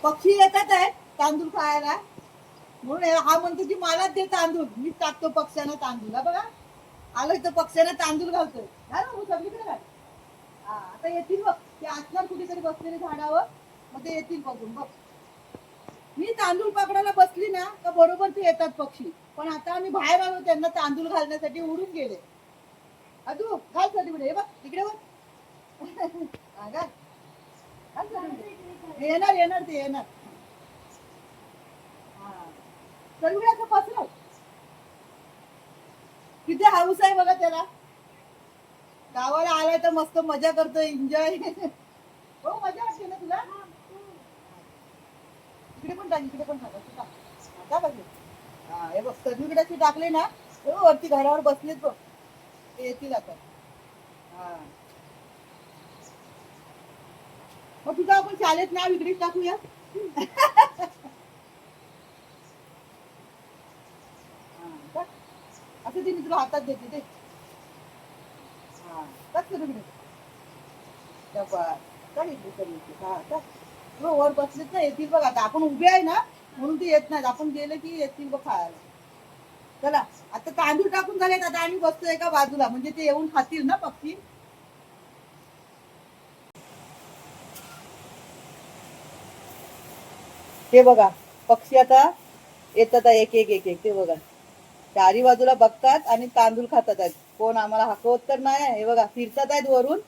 पक्षी येतात आहे तांदूळ खायला, म्हणून हा म्हणतो की मलाच दे तांदूळ, मी टाकतो पक्ष्यांना तांदूळ. बघा आलो इथं पक्ष्यांना तांदूळ घालतोय. सगळीकडे घाल. हा आता येतील बघ, ते असणार कुठेतरी बसलेले झाडावर, मग ते येतील बघून बघ. मी तांदूळ पकडायला बसली ना तर बरोबर ते येतात पक्षी. पण आता आम्ही बाहेर आलो त्यांना तांदूळ घालण्यासाठी, उडून गेले. अजू घाल तिकडे, हे बघ तिकडे बघ. हा घाल. येणार येणार ते येणार. सर्व पसरव. किती हाऊस आहे बघा त्याला. गावाला आलाय तर मस्त मजा करतोय, एन्जॉय. हो मजा वाटते ना तुला. इकडे पण टाक, इकडे पण टाक. हा हे बघ सगळीकडे टाकले ना, वरती घरावर बसलेत बघ, ते येतील आता. हा मग तुझं आपण शाळेत नाव इकडेच टाकूया. असं ती मी तुला हातात देते ते. हा टाक सगळीकडे. हो वर बसलेत ना, येतील बघ आता. आपण उभे आहे ना म्हणून ते येत नाहीत, आपण गेले की येतील बघ खायला. चला आता तांदूळ टाकून झालेत, आता आम्ही बसतो एका बाजूला, म्हणजे ते येऊन खातील ना पक्षी. ते बघा पक्षी आता येतात एक एक एक एक, ते बघा चारी बाजूला बघतात आणि तांदूळ खातात आहेत. कोण आम्हाला हाकवत तर नाही. हे बघा फिरतात आहेत वरून,